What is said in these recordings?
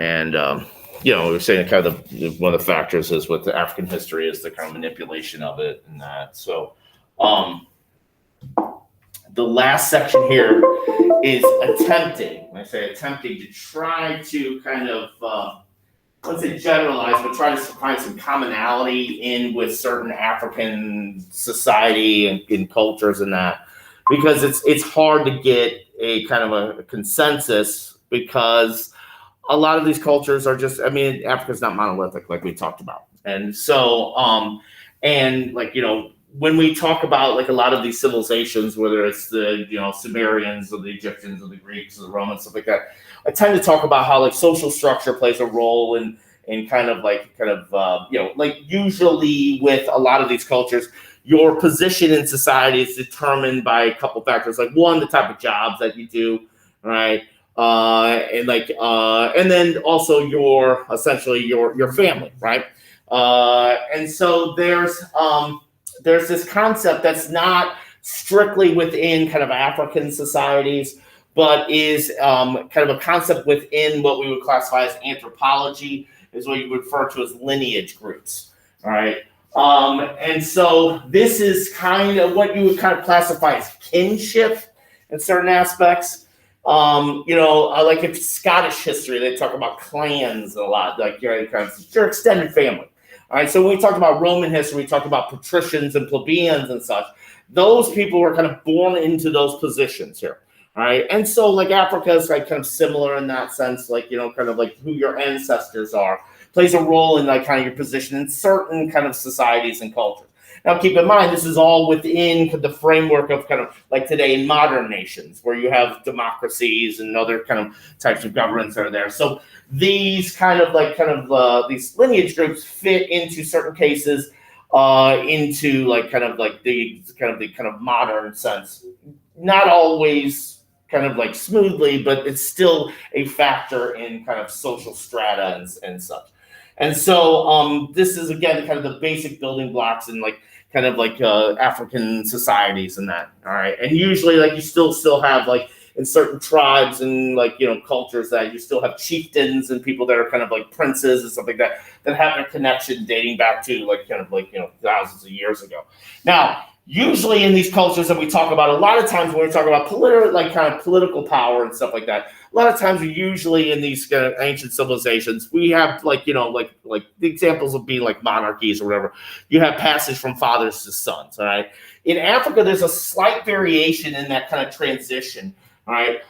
And we were saying kind of one of the factors is with the African history is the kind of manipulation of it and that. So the last section here is attempting. When I say attempting, to try to kind of let's say generalize, but try to find some commonality in with certain African society and cultures and that, because it's hard to get a kind of a consensus, because a lot of these cultures are just, Africa's not monolithic like we talked about. And so, and like, when we talk about like a lot of these civilizations, whether it's the, Sumerians or the Egyptians or the Greeks or the Romans, stuff like that, I tend to talk about how like social structure plays a role in like usually with a lot of these cultures, your position in society is determined by a couple factors. Like one, the type of jobs that you do, right? And then also your family, right? And so there's this concept that's not strictly within kind of African societies, but is kind of a concept within what we would classify as anthropology, is what you would refer to as lineage groups, all right? And so this is kind of what you would kind of classify as kinship in certain aspects. Like in Scottish history, they talk about clans a lot, like your extended family. All right, so when we talked about Roman history, we talked about patricians and plebeians and such. Those people were kind of born into those positions here. All right, and so like Africa is like kind of similar in that sense, like, kind of like who your ancestors are plays a role in like kind of your position in certain kind of societies and cultures. Now, keep in mind, this is all within the framework of kind of like today in modern nations, where you have democracies and other kind of types of governments that are there. So these these lineage groups fit into certain cases, into like kind of like the modern sense. Not always kind of like smoothly, but it's still a factor in kind of social strata and such. And so this is, again, kind of the basic building blocks in like kind of like African societies and that. All right. And usually like you still have like in certain tribes and like, cultures that you still have chieftains and people that are kind of like princes and stuff like that, that have their connection dating back to like kind of like, thousands of years ago. Now, usually in these cultures that we talk about, a lot of times when we talk about political power and stuff like that, a lot of times usually in these kind of ancient civilizations, we have like the examples of being like monarchies or whatever. You have passage from fathers to sons. All right. In Africa, there's a slight variation in that kind of transition. All right.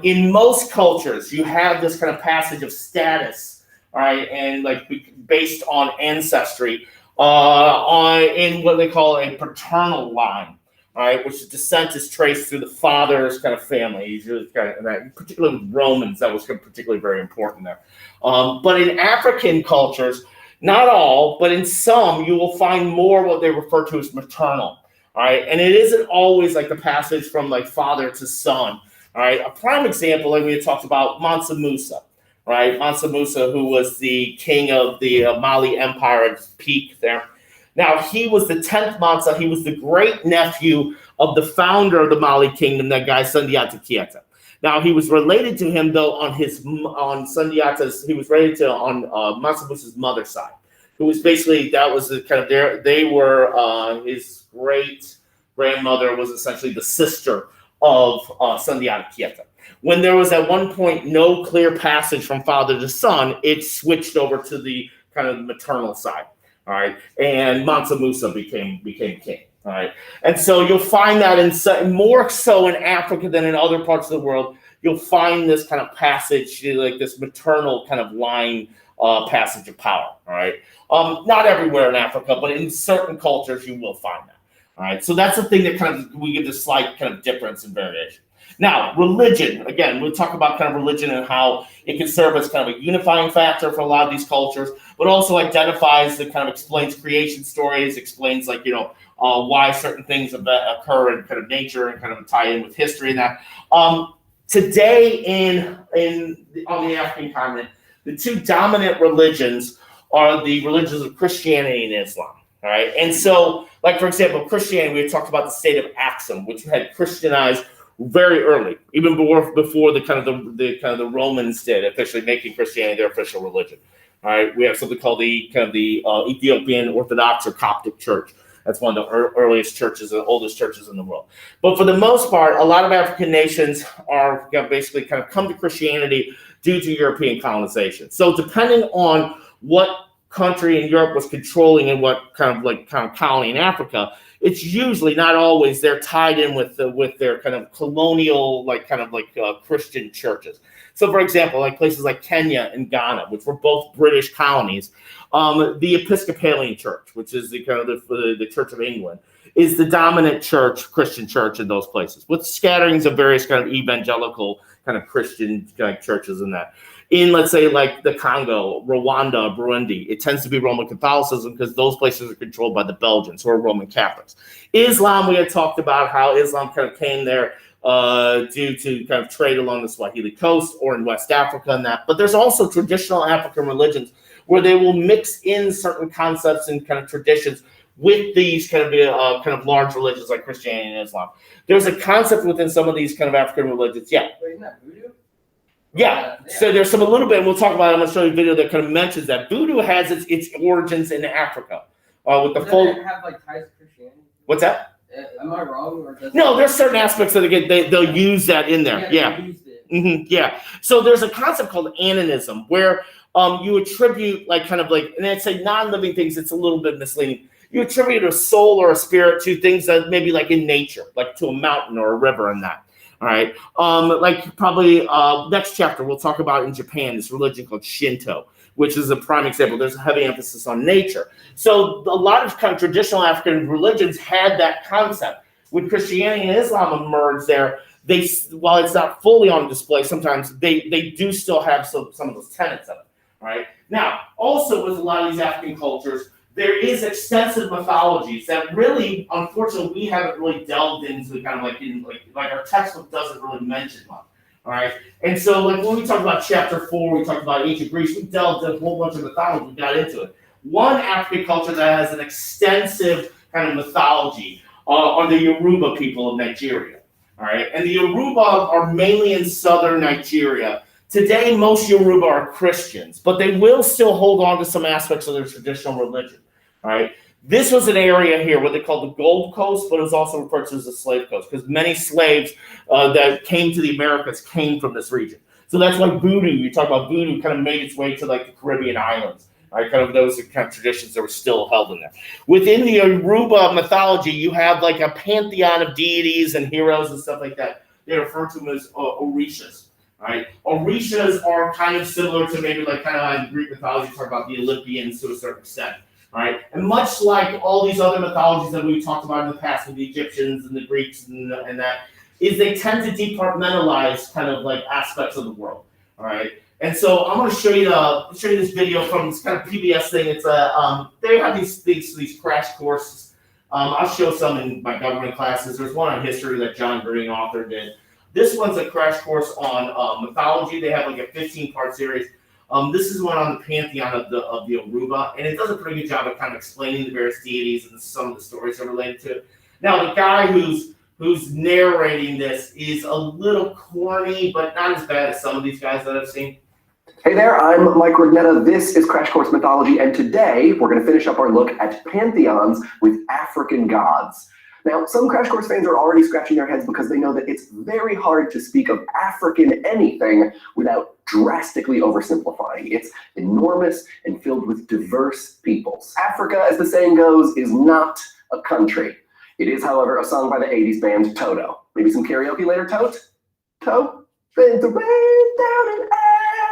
In most cultures, you have this kind of passage of status. All right, and like based on ancestry. In what they call a paternal line, all right, which the descent is traced through the father's kind of family. Usually, particularly with Romans, that was particularly very important there. But in African cultures, not all, but in some, you will find more what they refer to as maternal. All right, and it isn't always like the passage from like father to son. All right, a prime example, like we had talked about, Mansa Musa. Right, Mansa Musa, who was the king of the Mali Empire at its peak there. Now, he was the 10th Mansa. He was the great nephew of the founder of the Mali kingdom, that guy Sundiata Keita. Now, he was related to him, though, on Sundiata's, he was related to on Mansa Musa's mother's side, who was basically, that was the kind of they were, his great grandmother was essentially the sister of Sundiata Keita. When there was at one point no clear passage from father to son, it switched over to the kind of maternal side. All right, and Mansa Musa became king. All right, and so you'll find that in more so in Africa than in other parts of the world. You'll find this kind of passage, like this maternal kind of line passage of power. All right, not everywhere in Africa, but in certain cultures you will find that. All right, so that's the thing that kind of we get this slight kind of difference and variation. Now, religion, again, we'll talk about kind of religion and how it can serve as kind of a unifying factor for a lot of these cultures, but also identifies, that kind of explains creation stories, explains like, why certain things occur in kind of nature and kind of tie in with history and that. Today on the African continent, the two dominant religions are the religions of Christianity and Islam. All right. And so, like, for example, Christianity, we talked about the state of Axum, which had Christianized very early, even before the kind of the Romans did, officially making Christianity their official religion. All right, we have something called the Ethiopian Orthodox or Coptic Church. That's one of the earliest churches and oldest churches in the world. But for the most part, a lot of African nations are basically kind of come to Christianity due to European colonization. So depending on what country in Europe was controlling and what kind of colony in Africa, it's usually, not always, they're tied in with their kind of colonial Christian churches. So, for example, like places like Kenya and Ghana, which were both British colonies, the Episcopalian Church, which is the kind of the Church of England, is the dominant Christian church in those places, with scatterings of various kind of evangelical kind of Christian churches in that. In, let's say, like the Congo, Rwanda, Burundi, it tends to be Roman Catholicism because those places are controlled by the Belgians, who are Roman Catholics. Islam, we had talked about how Islam kind of came there due to kind of trade along the Swahili coast or in West Africa and that. But there's also traditional African religions where they will mix in certain concepts and kind of traditions with these kind of large religions like Christianity and Islam. There's a concept within some of these kind of African religions. Yeah. Wait, isn't that voodoo? Yeah. So there's a little bit, and we'll talk about it. I'm going to show you a video that kind of mentions that voodoo has its origins in Africa. With the full. Does it have like ties to Christianity? What's that? Am I wrong? Or does No, there's certain aspects that they'll use that in there. Yeah. Yeah. So there's a concept called animism where you attribute and I'd say non-living things. It's a little bit misleading. You attribute a soul or a spirit to things that maybe like in nature, like to a mountain or a river and that. All right. Like probably next chapter, we'll talk about in Japan, this religion called Shinto, which is a prime example. There's a heavy emphasis on nature. So a lot of kind of traditional African religions had that concept. When Christianity and Islam emerged there, while it's not fully on display, sometimes they do still have some of those tenets of it. All right. Now, also with a lot of these African cultures, there is extensive mythologies that really, unfortunately, we haven't really delved into kind of like our textbook doesn't really mention much. All right. And so like when we talk about chapter 4, we talked about ancient Greece, we delved into a whole bunch of mythology, we got into it. One African culture that has an extensive kind of mythology are the Yoruba people of Nigeria. All right. And the Yoruba are mainly in southern Nigeria. Today, most Yoruba are Christians, but they will still hold on to some aspects of their traditional religion. All right. This was an area here, what they call the Gold Coast, but it was also referred to as the Slave Coast, because many slaves that came to the Americas came from this region. So that's why voodoo, you talk about voodoo, kind of made its way to like the Caribbean islands. Right, kind of those kind of traditions that were still held in there. Within the Yoruba mythology, you have like a pantheon of deities and heroes and stuff like that. They refer to them as Orishas. Right, Orishas are kind of similar to maybe like kind of in Greek mythology, talk about the Olympians to a certain extent. Right, and much like all these other mythologies that we talked about in the past with the Egyptians and the Greeks and that, is they tend to departmentalize kind of like aspects of the world. All right. And so I'm going to show you this video from this kind of PBS thing. It's they have these crash courses. I'll show some in my government classes. There's one on history that John Green authored did. This one's a crash course on mythology. They have like a 15-part series. This is one on the pantheon of the Yoruba, and it does a pretty good job of kind of explaining the various deities and some of the stories that are related to it. Now, the guy who's narrating this is a little corny, but not as bad as some of these guys that I've seen. Hey there, I'm Mike Rignetta. This is Crash Course Mythology, and today we're going to finish up our look at pantheons with African gods. Now, some Crash Course fans are already scratching their heads because they know that it's very hard to speak of African anything without drastically oversimplifying. It's enormous and filled with diverse peoples. Africa, as the saying goes, is not a country. It is, however, a song by the 80s band Toto. Maybe some karaoke later, Tote? Toe? Been the rain down in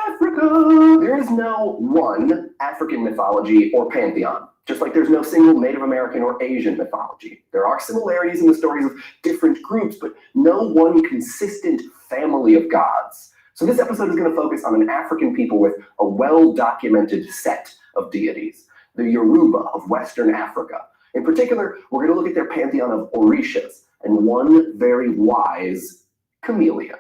Africa. There is no one African mythology or pantheon, just like there's no single Native American or Asian mythology. There are similarities in the stories of different groups, but no one consistent family of gods. So this episode is going to focus on an African people with a well-documented set of deities, the Yoruba of Western Africa. In particular, we're going to look at their pantheon of Orishas and one very wise chameleon.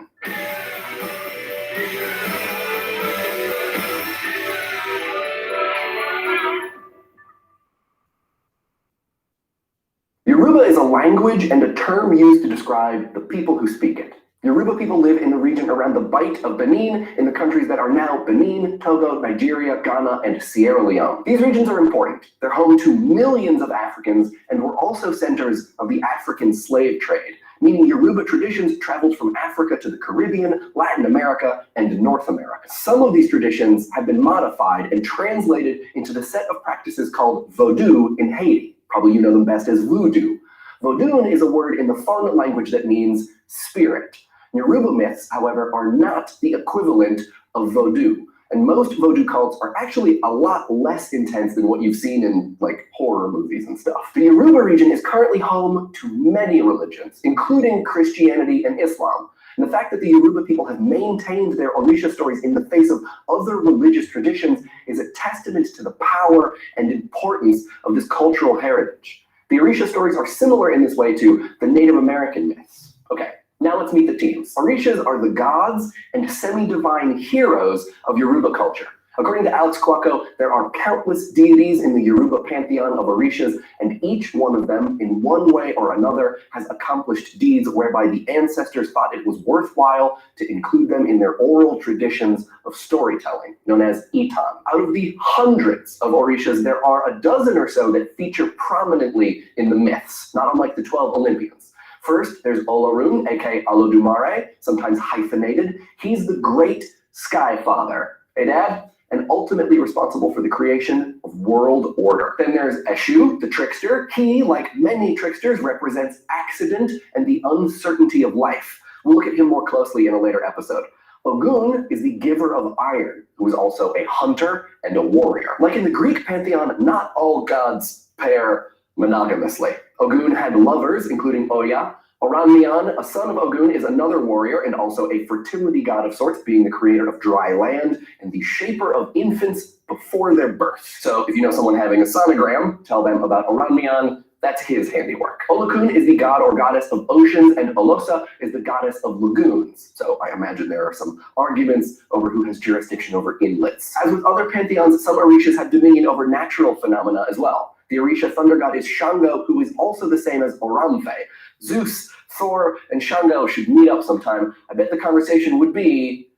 Yoruba is a language and a term used to describe the people who speak it. Yoruba people live in the region around the Bight of Benin, in the countries that are now Benin, Togo, Nigeria, Ghana, and Sierra Leone. These regions are important. They're home to millions of Africans and were also centers of the African slave trade, meaning Yoruba traditions traveled from Africa to the Caribbean, Latin America, and North America. Some of these traditions have been modified and translated into the set of practices called Vodou in Haiti. Probably you know them best as voodoo. Vodou is a word in the Fon language that means spirit. Yoruba myths, however, are not the equivalent of Vodou, and most Vodou cults are actually a lot less intense than what you've seen in, like, horror movies and stuff. The Yoruba region is currently home to many religions, including Christianity and Islam. And the fact that the Yoruba people have maintained their Orisha stories in the face of other religious traditions is a testament to the power and importance of this cultural heritage. The Orisha stories are similar in this way to the Native American myths. Okay. Now let's meet the teams. Orishas are the gods and semi-divine heroes of Yoruba culture. According to Alex Kwako, there are countless deities in the Yoruba pantheon of Orishas, and each one of them, in one way or another, has accomplished deeds whereby the ancestors thought it was worthwhile to include them in their oral traditions of storytelling, known as Itan. Out of the hundreds of Orishas, there are a dozen or so that feature prominently in the myths, not unlike the 12 Olympians. First, there's Olorun, aka Olodumare, sometimes hyphenated. He's the great sky father, hey dad? And ultimately responsible for the creation of world order. Then there's Eshu, the trickster. He, like many tricksters, represents accident and the uncertainty of life. We'll look at him more closely in a later episode. Ogun is the giver of iron, who is also a hunter and a warrior. Like in the Greek pantheon, not all gods pair monogamously. Ogun had lovers, including Oya. Oranmiyan, a son of Ogun, is another warrior and also a fertility god of sorts, being the creator of dry land and the shaper of infants before their birth. So if you know someone having a sonogram, tell them about Oranmiyan. That's his handiwork. Olokun is the god or goddess of oceans, and Olosa is the goddess of lagoons. So I imagine there are some arguments over who has jurisdiction over inlets. As with other pantheons, some Orishas have dominion over natural phenomena as well. The Orisha thunder god is Shango, who is also the same as Oramfe. Zeus, Thor, and Shango should meet up sometime. I bet the conversation would be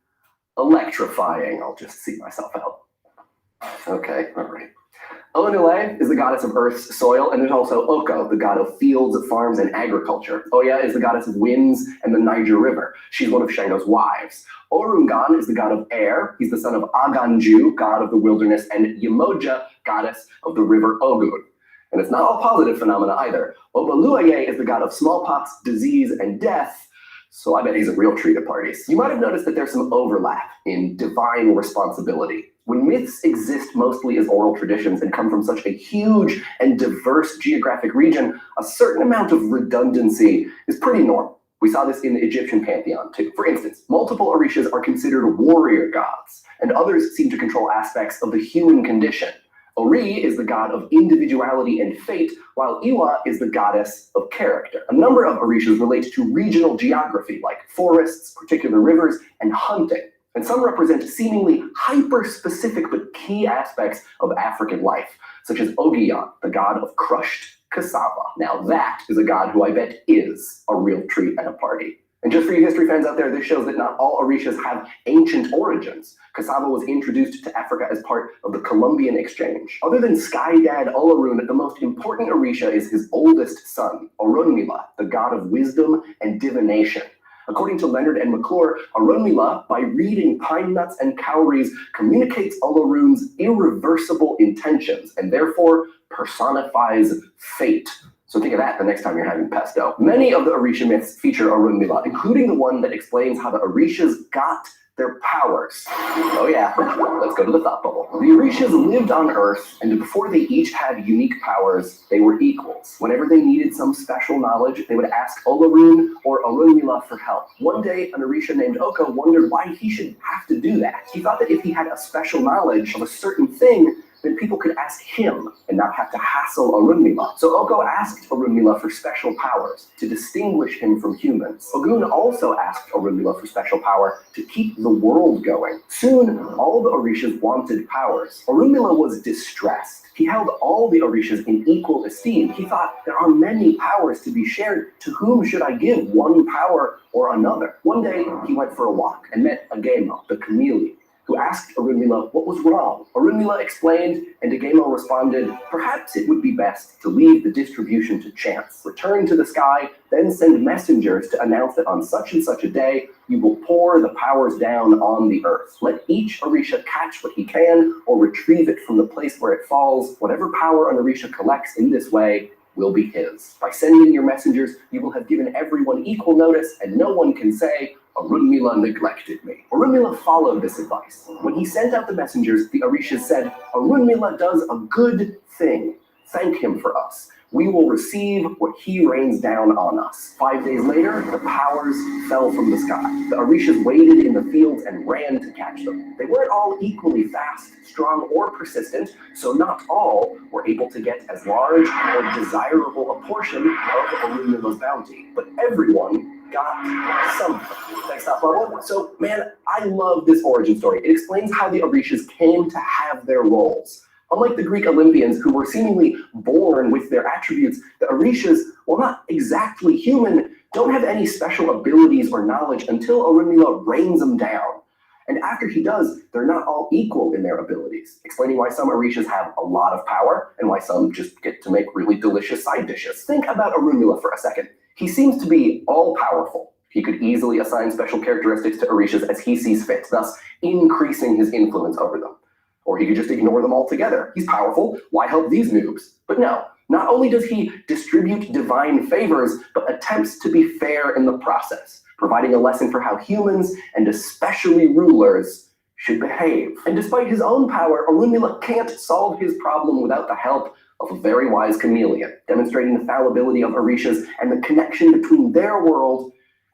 electrifying. I'll just see myself out. Okay, all right. Onule is the goddess of earth's soil, and there's also Oko, the god of fields, farms, and agriculture. Oya is the goddess of winds and the Niger River. She's one of Shango's wives. Orungan is the god of air. He's the son of Aganju, god of the wilderness, and Yemoja, goddess of the river Ogun. And it's not all positive phenomena either. Obaluaye is the god of smallpox, disease, and death, so I bet he's a real treat at parties. You might have noticed that there's some overlap in divine responsibility. When myths exist mostly as oral traditions and come from such a huge and diverse geographic region, a certain amount of redundancy is pretty normal. We saw this in the Egyptian pantheon too. For instance, multiple Orishas are considered warrior gods, and others seem to control aspects of the human condition. Ori is the god of individuality and fate, while Iwa is the goddess of character. A number of Orishas relate to regional geography, like forests, particular rivers, and hunting. And some represent seemingly hyper-specific but key aspects of African life, such as Ogiyan, the god of crushed cassava. Now that is a god who I bet is a real treat at a party. And just for you history fans out there, this shows that not all Orishas have ancient origins. Cassava was introduced to Africa as part of the Columbian exchange. Other than Sky Dad Olorun, the most important Orisha is his oldest son, Orunmila, the god of wisdom and divination. According to Leonard and McClure, Orunmila, by reading pine nuts and cowries, communicates Olorun's irreversible intentions and therefore personifies fate. So think of that the next time you're having pesto. Many of the Orisha myths feature Orunmila, including the one that explains how the Orishas got their powers. Oh yeah, let's go to the thought bubble. The Orishas lived on Earth, and before they each had unique powers, they were equals. Whenever they needed some special knowledge, they would ask Olorun or Orunmila for help. One day, an Orisha named Oko wondered why he should have to do that. He thought that if he had a special knowledge of a certain thing, then people could ask him and not have to hassle Orunmila. So Oko asked Orunmila for special powers to distinguish him from humans. Ogun also asked Orunmila for special power to keep the world going. Soon, all the Orishas wanted powers. Orunmila was distressed. He held all the Orishas in equal esteem. He thought, there are many powers to be shared. To whom should I give one power or another? One day, he went for a walk and met Agemo, the chameleon, who asked Orunmila what was wrong. Orunmila explained, and Agemo responded, perhaps it would be best to leave the distribution to chance. Return to the sky, then send messengers to announce that on such and such a day, you will pour the powers down on the earth. Let each Orisha catch what he can, or retrieve it from the place where it falls. Whatever power an Orisha collects in this way will be his. By sending your messengers, you will have given everyone equal notice, and no one can say, Orunmila neglected me. Orunmila followed this advice. When he sent out the messengers, the Orishas said, Orunmila does a good thing. Thank him for us. We will receive what he rains down on us. 5 days later, the powers fell from the sky. The Orishas waited in the fields and ran to catch them. They weren't all equally fast, strong, or persistent, so not all were able to get as large or desirable a portion of Orunmila's bounty. But everyone got something. Thanks, Bubble. So, man, I love this origin story. It explains how the Orishas came to have their roles. Unlike the Greek Olympians, who were seemingly born with their attributes, the Orishas, while not exactly human, don't have any special abilities or knowledge until Orunmila rains them down. And after he does, they're not all equal in their abilities, explaining why some Orishas have a lot of power and why some just get to make really delicious side dishes. Think about Orunmila for a second. He seems to be all-powerful. He could easily assign special characteristics to Orishas as he sees fit, thus increasing his influence over them. Or he could just ignore them altogether. He's powerful, why help these noobs? But no, not only does he distribute divine favors, but attempts to be fair in the process, providing a lesson for how humans, and especially rulers, should behave. And despite his own power, Orunmila can't solve his problem without the help of a very wise chameleon, demonstrating the fallibility of Orishas and the connection between their world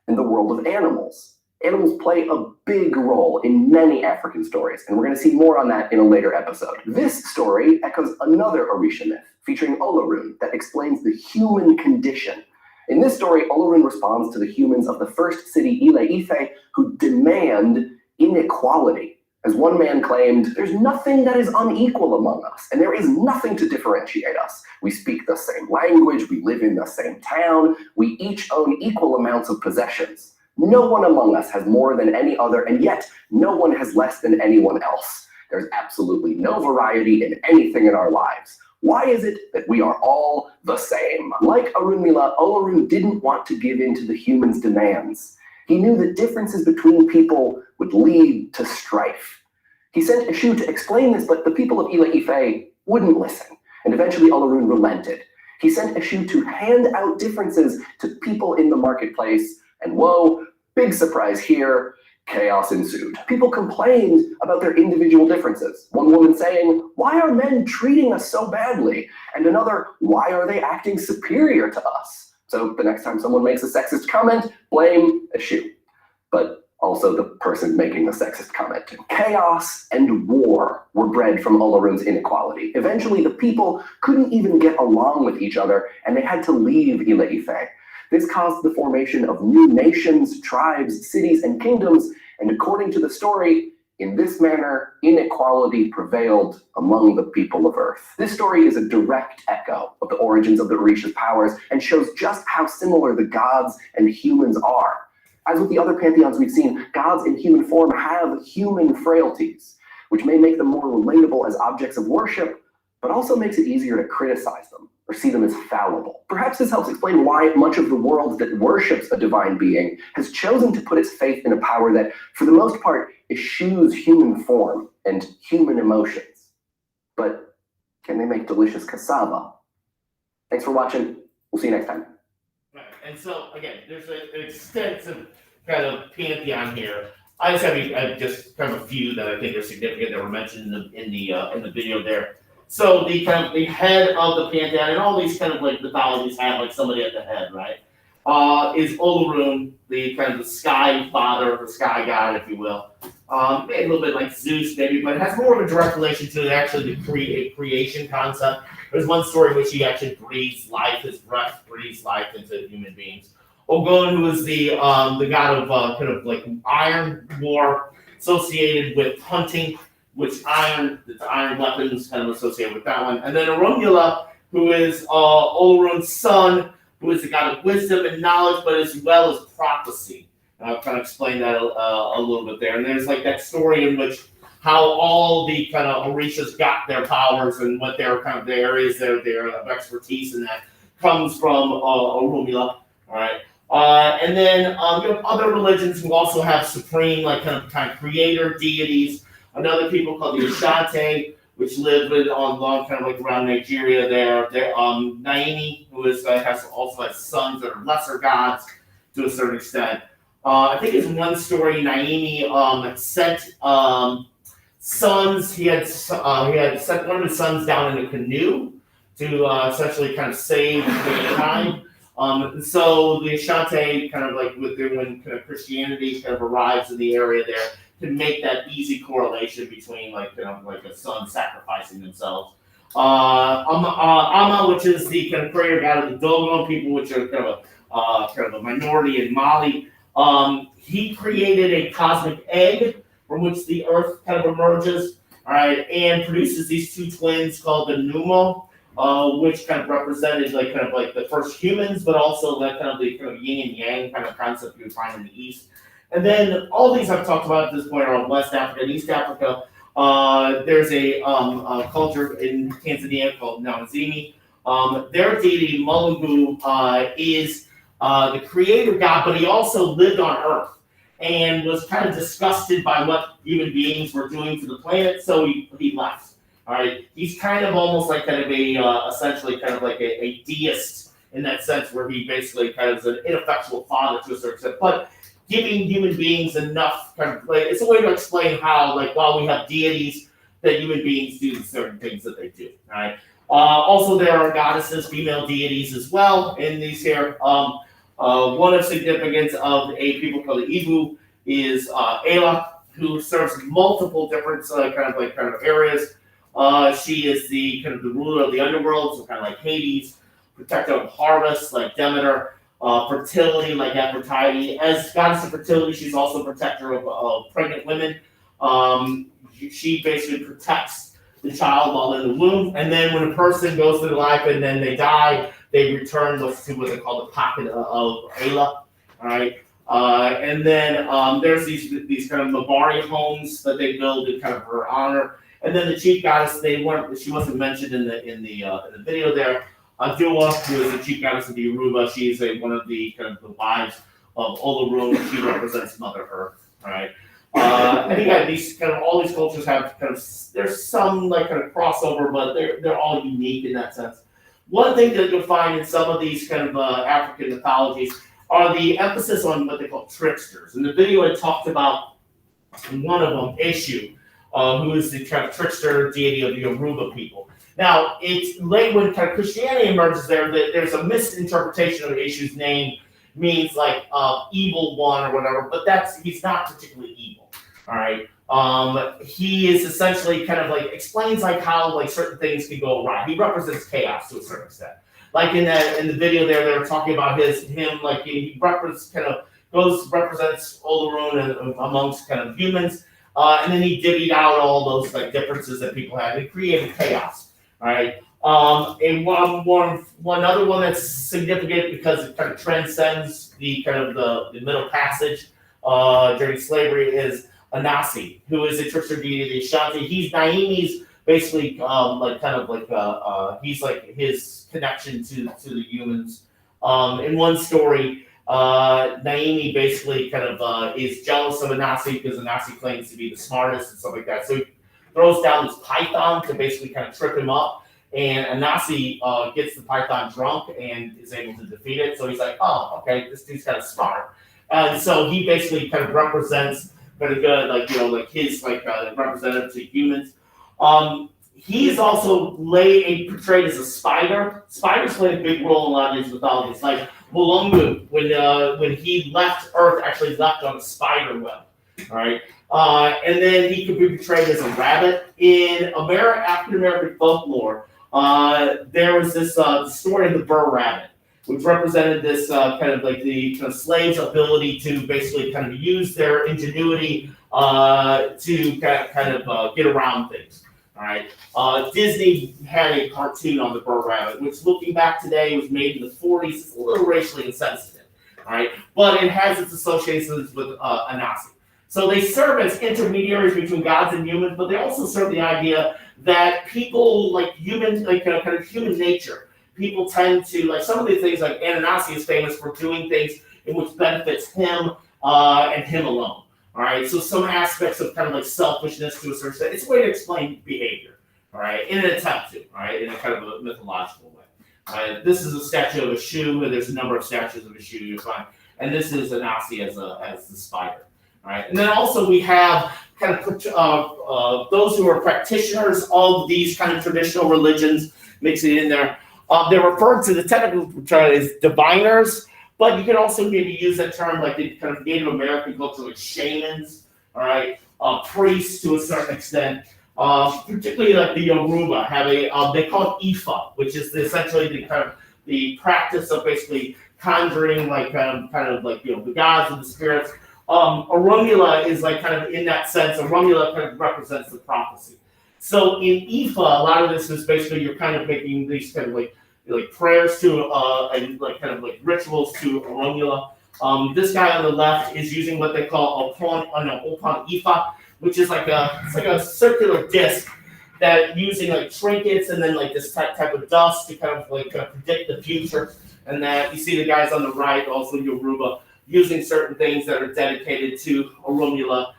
and the world of animals. Animals play a big role in many African stories, and we're going to see more on that in a later episode. This story echoes another Orisha myth, featuring Olorun, that explains the human condition. In this story, Olorun responds to the humans of the first city, Ile-Ife, who demand inequality. As one man claimed, there's nothing that is unequal among us, and there is nothing to differentiate us. We speak the same language, we live in the same town, we each own equal amounts of possessions. No one among us has more than any other, and yet no one has less than anyone else. There's absolutely no variety in anything in our lives. Why is it that we are all the same? Like Orunmila, Olorun didn't want to give in to the humans' demands. He knew that differences between people would lead to strife. He sent Eshu to explain this, but the people of Ile-Ife wouldn't listen, and eventually Olorun relented. He sent Eshu to hand out differences to people in the marketplace, and whoa, big surprise here, chaos ensued. People complained about their individual differences. One woman saying, why are men treating us so badly? And another, why are they acting superior to us? So the next time someone makes a sexist comment, blame Eshu. But also the person making the sexist comment too. Chaos and war were bred from Olorun's inequality. Eventually, the people couldn't even get along with each other, and they had to leave Ile-Ife. This caused the formation of new nations, tribes, cities, and kingdoms, and according to the story, in this manner, inequality prevailed among the people of Earth. This story is a direct echo of the origins of the Orisha's powers and shows just how similar the gods and humans are. As with the other pantheons we've seen, gods in human form have human frailties, which may make them more relatable as objects of worship, but also makes it easier to criticize them or see them as fallible. Perhaps this helps explain why much of the world that worships a divine being has chosen to put its faith in a power that, for the most part, eschews human form and human emotions. But can they make delicious cassava? Thanks for watching. We'll see you next time. Right. And so, again, there's an extensive kind of pantheon here. I just have just kind of a few that I think are significant that were mentioned in the video there. So the kind of the head of the pantheon, and all these kind of like mythologies have like somebody at the head, right? Is Olorun, the kind of the sky father, the sky god, if you will. maybe a little bit like Zeus, maybe, but it has more of a direct relation to actually the creation concept. There's one story in which he actually breathes life, his breath breathes life into human beings. Ogun, who is the god of kind of like iron war, associated with hunting, it's iron weapons kind of associated with that one. And then Orunmila, who is Olorun's son, who is the god of wisdom and knowledge, but as well as prophecy. And I'll kind of explain that a little bit there. And there's like that story in which how all the kind of Orishas got their powers and what their kind of the areas their expertise in that comes from Orunmila. All right. And then you know, other religions who also have supreme, like kind of creator deities. Another people called the Ashanti, which live on kind of like around Nigeria. They're Naimi, who is has sons that are lesser gods to a certain extent. I think it's one story. Naimi sent sons. He had sent one of his sons down in a canoe to essentially kind of save mankind. And so the Ashanti kind of like when kind of Christianity kind of arrives in the area there, can make that easy correlation between like kind of like a son sacrificing themselves. Ama, which is the kind of prayer god of the Dogon people, which are kind of a minority in Mali. He created a cosmic egg from which the earth kind of emerges, all right, and produces these two twins called the Numo. Which kind of represented like the first humans, but also that kind of the kind of yin and yang kind of concept you would find in the East. And then all these I've talked about at this point are in West Africa and East Africa. There's a culture in Tanzania called Namazini. Their deity Mulungu is the creator god, but he also lived on Earth and was kind of disgusted by what human beings were doing to the planet, so he left. All right, he's kind of almost like kind of a essentially kind of like a deist in that sense, where he basically kind of is an ineffectual father to a certain extent, but giving human beings enough kind of like it's a way to explain how like while we have deities, that human beings do certain things that they do. All right. Also, there are goddesses, female deities as well in these here. One of significance of a people called the Ibu is Ela, who serves multiple different kind of areas. She is the kind of the ruler of the underworld, so kind of like Hades, protector of harvests like Demeter, fertility like Aphrodite. As goddess of fertility, she's also protector of pregnant women. She basically protects the child while in the womb, and then when a person goes through life and then they die, they return to what they call the pocket of Ela. All right. And then there's these kind of Mabari homes that they build in kind of her honor. And then the chief goddess, she wasn't mentioned in the video there. Adua, who is the chief goddess of the Yoruba, she's one of the kind of the wives of Olorun. She represents Mother Earth. All right. I think these kind of all these cultures have kind of there's some like kind of crossover, but they're all unique in that sense. One thing that you'll find in some of these kind of African mythologies are the emphasis on what they call tricksters. In the video, I talked about one of them, Eshu, who is the kind of trickster deity of the Yoruba people. Now, it's late when kind of Christianity emerges there's a misinterpretation of Eshu's name, means like evil one or whatever, but he's not particularly evil. All right. He is essentially kind of like explains like how like certain things can go awry. He represents chaos to a certain extent. Like in the video there, they were talking about him like he represents Olorun and amongst kind of humans. And then he divvied out all those like differences that people had. It created chaos. All right. And one other one that's significant because it kind of transcends the kind of the Middle Passage during slavery is Anansi, who is a trickster deity of the Ashanti. He's Naimi's basically he's like his connection to the humans. In one story, Naimi basically kind of is jealous of Anansi because Anansi claims to be the smartest and stuff like that. So he throws down this python to basically kind of trip him up. And Anansi gets the python drunk and is able to defeat it. So he's like, oh, okay, this dude's kind of smart. And so he basically kind of represents kind of good, like his representative to humans. He is also portrayed as a spider. Spiders play a big role in a lot of these mythologies. Like Mulungu, when he left Earth, actually left on a spider web. All right. And then he could be portrayed as a rabbit. In African American folklore, there was this story of the Burr Rabbit, which represented this kind of like the kind of slave's ability to basically kind of use their ingenuity to kind of get around things. All right. Disney had a cartoon on the Burr Rabbit, which looking back today was made in the 40s. It's a little racially insensitive. All right. But it has its associations with Anansi. So they serve as intermediaries between gods and humans, but they also serve the idea that people like human, like kind of human nature. People tend to like some of the things like Anansi is famous for doing things in which benefits him and him alone. All right, so some aspects of kind of like selfishness to a certain extent. It's a way to explain behavior. All right, in an attempt to, all right, in a kind of a mythological way. All right, this is a statue of a shoe, and there's a number of statues of a shoe you'll find, and this is Anansi as the spider. All right, and then also we have kind of those who are practitioners of these kind of traditional religions mixing in there. They're referred to the technical term as diviners, but you can also maybe use that term like the kind of Native American culture, like shamans, all right, priests to a certain extent. Particularly like the Yoruba have they call it Ifa, which is essentially the kind of the practice of basically conjuring like kind of like the gods and the spirits. Orunmila is like kind of in that sense. Orunmila kind of represents the prophecy. So in Ifa, a lot of this is basically you're kind of making these kind of like prayers to and like kind of like rituals to Orunmila. This guy on the left is using what they call Opon Ifa, which is like a circular disc that using like trinkets and then like this type of dust to kind of like predict the future. And that you see the guys on the right, also Yoruba, using certain things that are dedicated to Orunmila.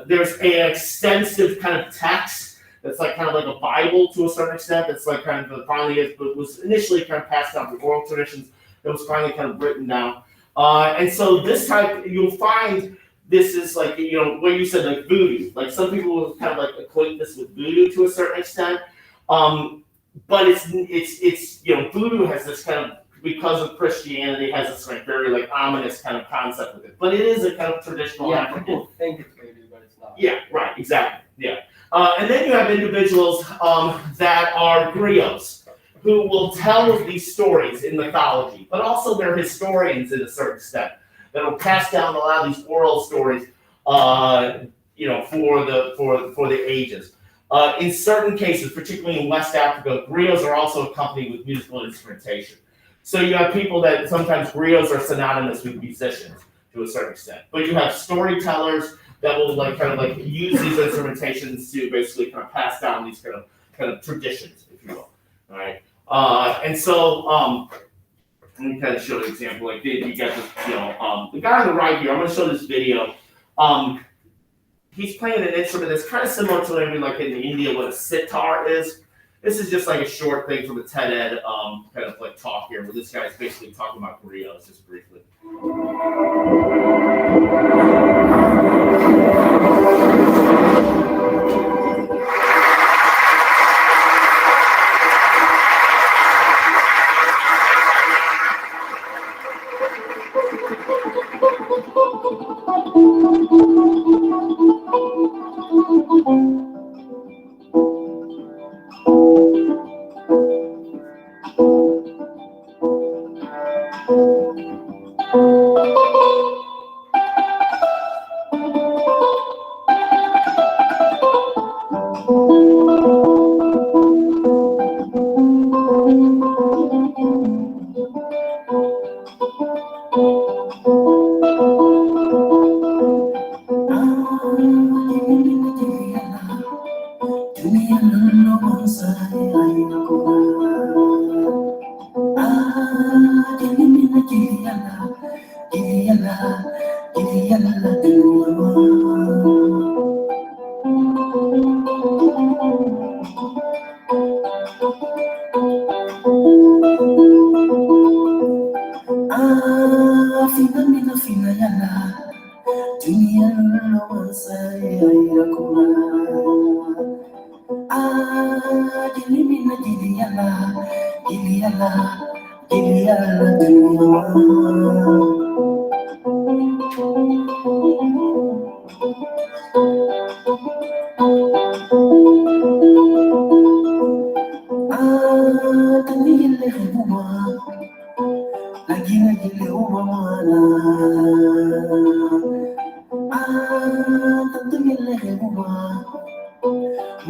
There's an extensive kind of text that's like kind of like a Bible to a certain extent. That's like kind of finally but was initially kind of passed down through oral traditions. That was finally kind of written down. And so this type, you'll find this is like where you said like voodoo. Like some people will kind of like equate this with voodoo to a certain extent. But it's voodoo has this kind of, because of Christianity, has this like very like ominous kind of concept with it. But it is a kind of traditional African. People think it's voodoo, but it's not. Yeah, right, exactly. Yeah. And then you have individuals that are griots who will tell these stories in mythology, but also they're historians in a certain extent that will pass down a lot of these oral stories, for the ages. In certain cases, particularly in West Africa, griots are also accompanied with musical instrumentation. So you have people that sometimes griots are synonymous with musicians to a certain extent, but you have storytellers that will like kind of like use these instrumentations to basically kind of pass down these kind of traditions, if you will. All right. And so let me kind of show an example. Like you got this, the guy on the right here. I'm going to show this video. He's playing an instrument that's kind of similar to maybe like in India what a sitar is. This is just like a short thing from the TED Ed kind of like talk here, where this guy's basically talking about griots just briefly.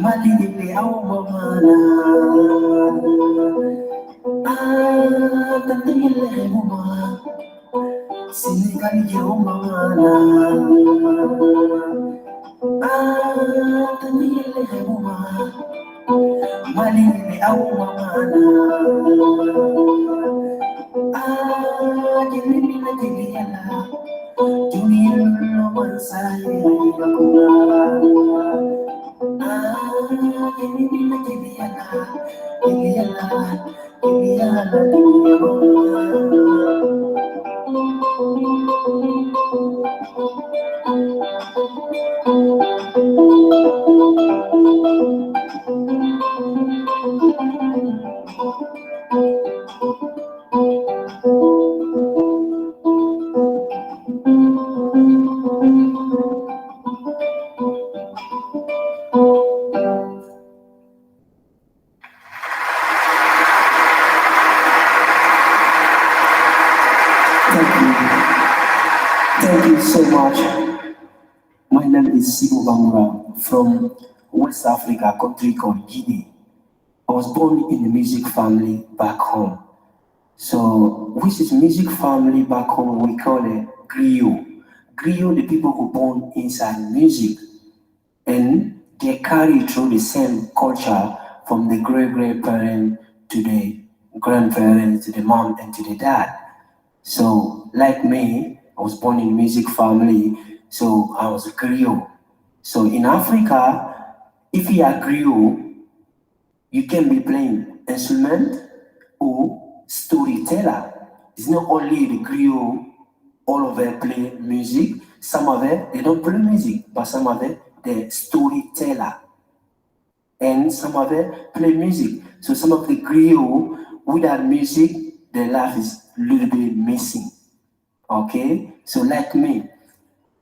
Malilibre ako mamana. Tandile mo ma. Sinigalige ako mamana. Tandile mo ma. Malilibre ako mamana. Jimmy na Juliana. Juliana mansaya ako na. Jimmy na Juliana. Juliana. Thank you so much. My name is Sibo Bangura from West Africa, a country called Guinea. I was born in a music family back home. So, which is music family back home, we call it griot. Griot, the people who born inside music, and they carry through the same culture from the great-grandparent to the grandparents to the mom and to the dad. So, like me, I was born in music family, so I was a griot. So in Africa, if you are griot, you can be playing instrument or storyteller. It's not only the griot, all of them play music. Some of them, they don't play music, but some of them, they're storyteller. And some of them play music. So some of the griot, without music, their life is a little bit missing. Okay? So like me,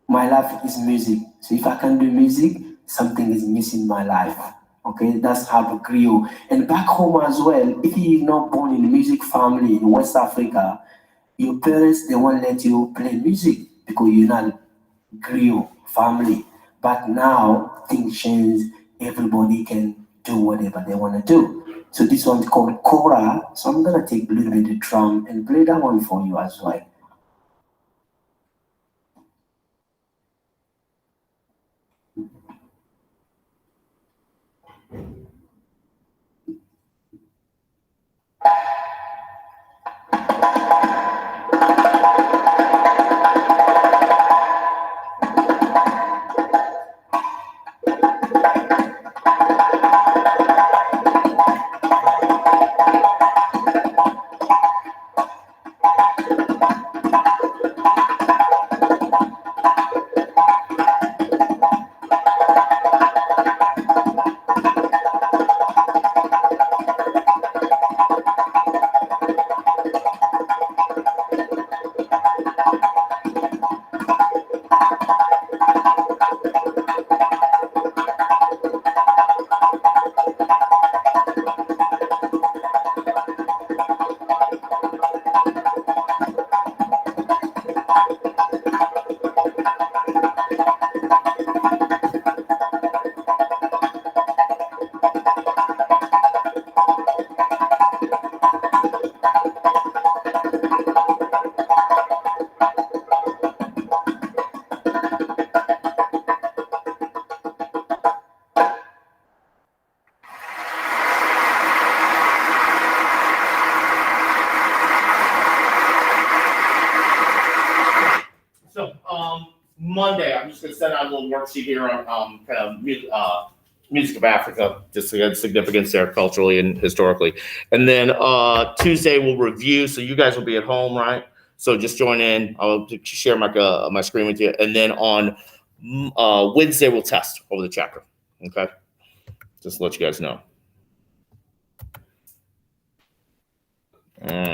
my life is music. So if I can do music, something is missing in my life. Okay, that's how the griot. And back home as well, if you're not born in a music family in West Africa, your parents, they won't let you play music because you're not griot family. But now things change, everybody can do whatever they want to do. So this one's called Kora. So I'm gonna take a little bit of drum and play that one for you as well. So Monday, I'm just gonna send out a little worksheet here on kind of music of Africa, just to get significance there culturally and historically. And then Tuesday we'll review. So you guys will be at home, right? So just join in. I'll share my screen with you. And then on Wednesday we'll test over the chapter. Okay, just to let you guys know. All right.